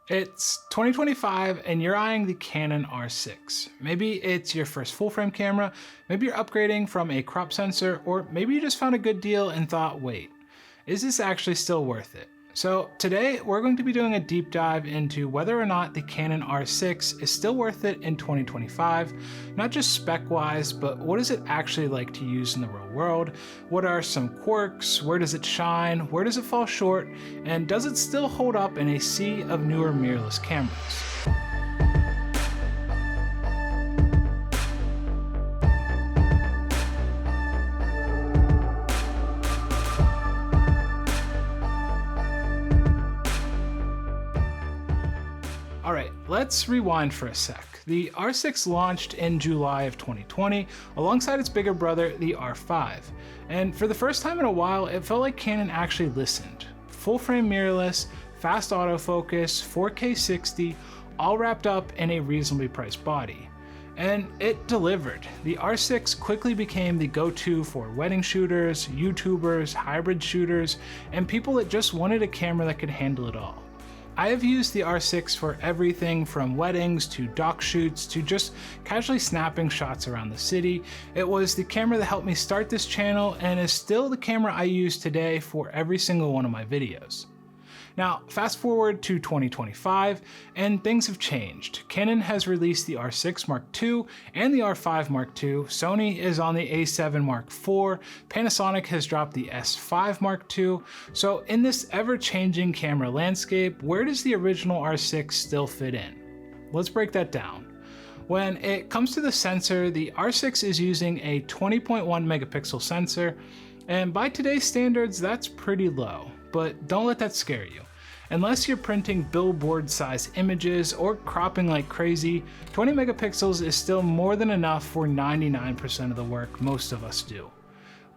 It's 2025 and you're eyeing the Canon R6. Maybe it's your first full frame camera, maybe you're upgrading from a crop sensor, or maybe you just found a good deal and thought, wait, is this actually still worth it? So today we're going to be doing a deep dive into whether or not the Canon R6 is still worth it in 2025, not just spec-wise, but what is it actually like to use in the real world? What are some quirks? Where does it shine? Where does it fall short? And does it still hold up in a sea of newer mirrorless cameras? Alright, let's rewind for a sec. The R6 launched in July of 2020 alongside its bigger brother, the R5. And for the first time in a while, it felt like Canon actually listened. Full frame mirrorless, fast autofocus, 4K 60, all wrapped up in a reasonably priced body. And it delivered. The R6 quickly became the go-to for wedding shooters, YouTubers, hybrid shooters, and people that just wanted a camera that could handle it all. I have used the R6 for everything from weddings to doc shoots to just casually snapping shots around the city. It was the camera that helped me start this channel and is still the camera I use today for every single one of my videos. Now, fast forward to 2025, and things have changed. Canon has released the R6 Mark II and the R5 Mark II, Sony is on the A7 Mark IV, Panasonic has dropped the S5 Mark II, so in this ever-changing camera landscape, where does the original R6 still fit in? Let's break that down. When it comes to the sensor, the R6 is using a 20.1 megapixel sensor, and by today's standards, that's pretty low, but don't let that scare you. Unless you're printing billboard-sized images or cropping like crazy, 20 megapixels is still more than enough for 99% of the work most of us do.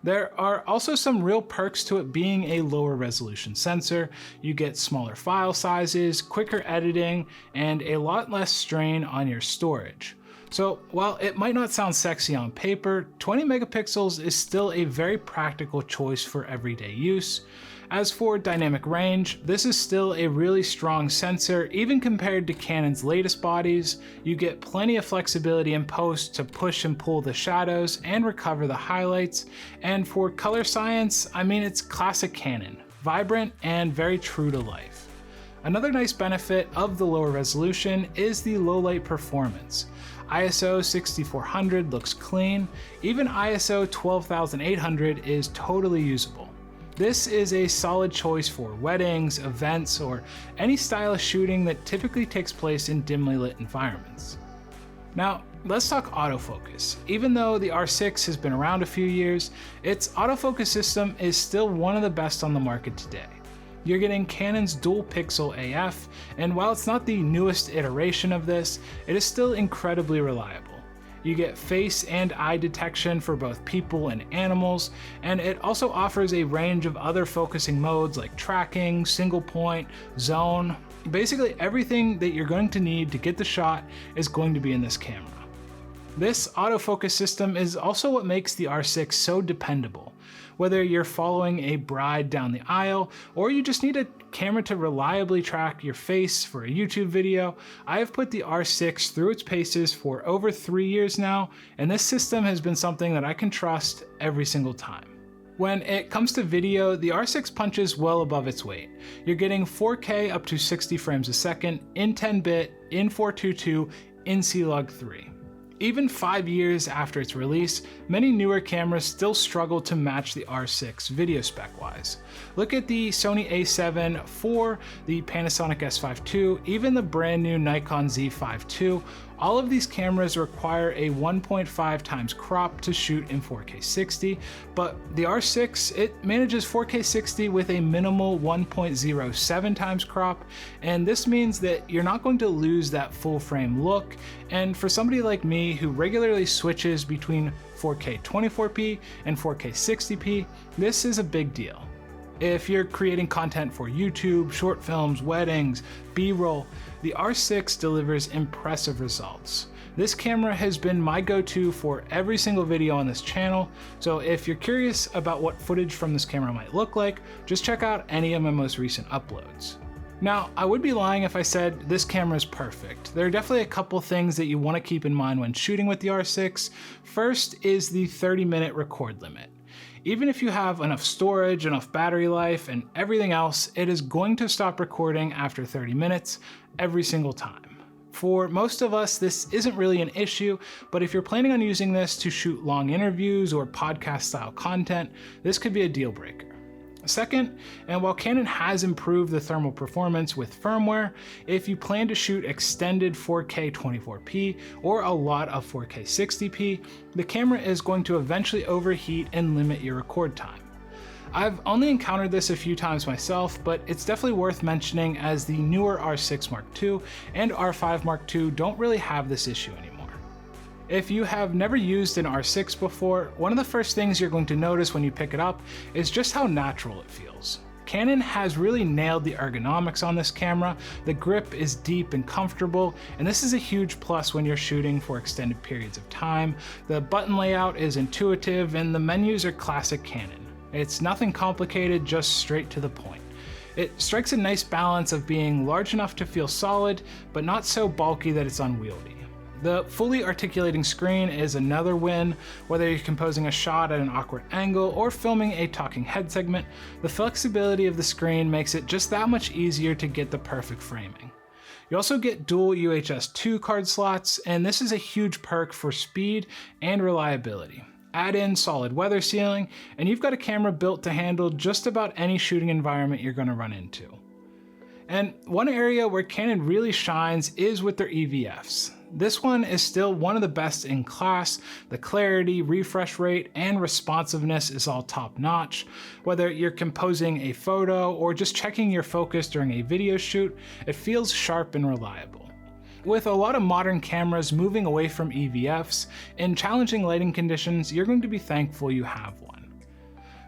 There are also some real perks to it being a lower resolution sensor. You get smaller file sizes, quicker editing, and a lot less strain on your storage. So while it might not sound sexy on paper, 20 megapixels is still a very practical choice for everyday use. As for dynamic range, this is still a really strong sensor even compared to Canon's latest bodies. You get plenty of flexibility in post to push and pull the shadows and recover the highlights. And for color science, I mean, it's classic Canon, vibrant and very true to life. Another nice benefit of the lower resolution is the low light performance. ISO 6400 looks clean, even ISO 12800 is totally usable. This is a solid choice for weddings, events, or any style of shooting that typically takes place in dimly lit environments. Now, let's talk autofocus. Even though the R6 has been around a few years, its autofocus system is still one of the best on the market today. You're getting Canon's dual pixel AF, and while it's not the newest iteration of this, it is still incredibly reliable. You get face and eye detection for both people and animals, and it also offers a range of other focusing modes like tracking, single point, zone. Basically everything that you're going to need to get the shot is going to be in this camera. This autofocus system is also what makes the R6 so dependable. Whether you're following a bride down the aisle, or you just need a camera to reliably track your face for a YouTube video, I have put the R6 through its paces for over 3 years now, and this system has been something that I can trust every single time. When it comes to video, the R6 punches well above its weight. You're getting 4K up to 60 frames a second, in 10-bit, in 422, in C-Log 3. Even 5 years after its release, many newer cameras still struggle to match the R6 video spec-wise. Look at the Sony a7 IV, the Panasonic S5 II, even the brand new Nikon Z5 II. All of these cameras require a 1.5 times crop to shoot in 4K 60, but the R6, it manages 4K 60 with a minimal 1.07 times crop, and this means that you're not going to lose that full frame look, and for somebody like me who regularly switches between 4K 24p and 4K 60p, this is a big deal. If you're creating content for YouTube, short films, weddings, B-roll, the R6 delivers impressive results. This camera has been my go-to for every single video on this channel, so if you're curious about what footage from this camera might look like, just check out any of my most recent uploads. Now, I would be lying if I said this camera is perfect. There are definitely a couple things that you want to keep in mind when shooting with the R6. First is the 30-minute record limit. Even if you have enough storage, enough battery life, and everything else, it is going to stop recording after 30 minutes every single time. For most of us, this isn't really an issue, but if you're planning on using this to shoot long interviews or podcast-style content, this could be a deal breaker. Second, and while Canon has improved the thermal performance with firmware, if you plan to shoot extended 4K 24p or a lot of 4K 60p, the camera is going to eventually overheat and limit your record time. I've only encountered this a few times myself, but it's definitely worth mentioning as the newer R6 Mark II and R5 Mark II don't really have this issue anymore. If you have never used an R6 before, one of the first things you're going to notice when you pick it up is just how natural it feels. Canon has really nailed the ergonomics on this camera. The grip is deep and comfortable, and this is a huge plus when you're shooting for extended periods of time. The button layout is intuitive, and the menus are classic Canon. It's nothing complicated, just straight to the point. It strikes a nice balance of being large enough to feel solid, but not so bulky that it's unwieldy. The fully articulating screen is another win. Whether you're composing a shot at an awkward angle or filming a talking head segment, the flexibility of the screen makes it just that much easier to get the perfect framing. You also get dual UHS 2 card slots, and this is a huge perk for speed and reliability. Add in solid weather sealing, and you've got a camera built to handle just about any shooting environment you're going to run into. And one area where Canon really shines is with their EVFs. This one is still one of the best in class. The clarity, refresh rate, and responsiveness is all top notch. Whether you're composing a photo or just checking your focus during a video shoot, it feels sharp and reliable. With a lot of modern cameras moving away from EVFs, in challenging lighting conditions, you're going to be thankful you have one.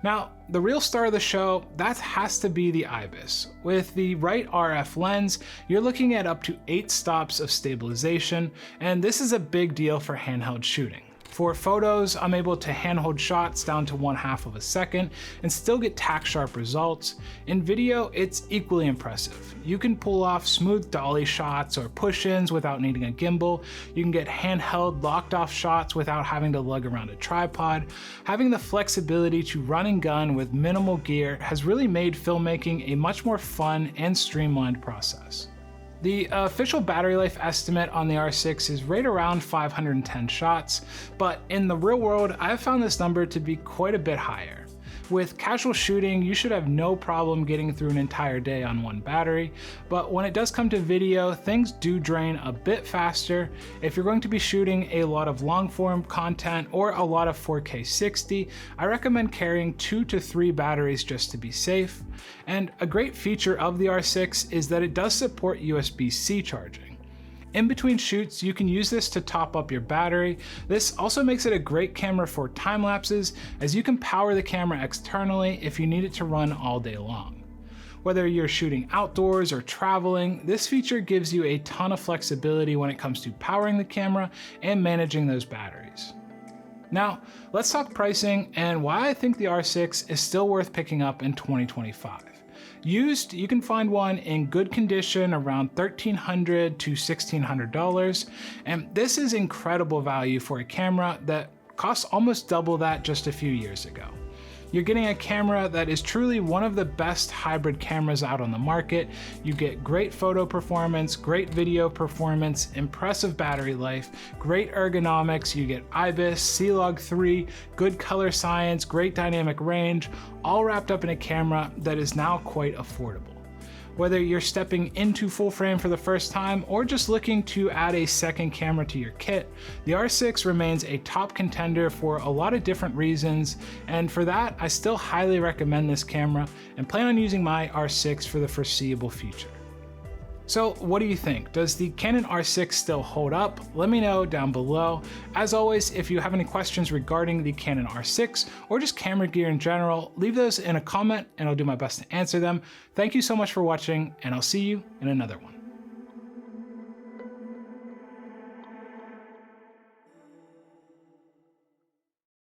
Now, the real star of the show, that has to be the IBIS. With the right RF lens, you're looking at up to 8 stops of stabilization, and this is a big deal for handheld shooting. For photos, I'm able to handhold shots down to 1/2 of a second and still get tack sharp results. In video, it's equally impressive. You can pull off smooth dolly shots or push-ins without needing a gimbal. You can get handheld locked off shots without having to lug around a tripod. Having the flexibility to run and gun with minimal gear has really made filmmaking a much more fun and streamlined process. The official battery life estimate on the R6 is right around 510 shots, but in the real world, I've found this number to be quite a bit higher. With casual shooting, you should have no problem getting through an entire day on one battery, but when it does come to video, things do drain a bit faster. If you're going to be shooting a lot of long form content or a lot of 4K 60, I recommend carrying 2 to 3 batteries just to be safe. And a great feature of the R6 is that it does support USB-C charging. In between shoots, you can use this to top up your battery. This also makes it a great camera for time lapses, as you can power the camera externally if you need it to run all day long. Whether you're shooting outdoors or traveling, this feature gives you a ton of flexibility when it comes to powering the camera and managing those batteries. Now, let's talk pricing and why I think the R6 is still worth picking up in 2025. Used, you can find one in good condition around $1,300 to $1,600, and this is incredible value for a camera that costs almost double that just a few years ago. You're getting a camera that is truly one of the best hybrid cameras out on the market. You get great photo performance, great video performance, impressive battery life, great ergonomics. You get IBIS, C-Log 3, good color science, great dynamic range, all wrapped up in a camera that is now quite affordable. Whether you're stepping into full frame for the first time or just looking to add a second camera to your kit, the R6 remains a top contender for a lot of different reasons, and for that, I still highly recommend this camera and plan on using my R6 for the foreseeable future. So what do you think? Does the Canon R6 still hold up? Let me know down below. As always, if you have any questions regarding the Canon R6 or just camera gear in general, leave those in a comment and I'll do my best to answer them. Thank you so much for watching, and I'll see you in another one.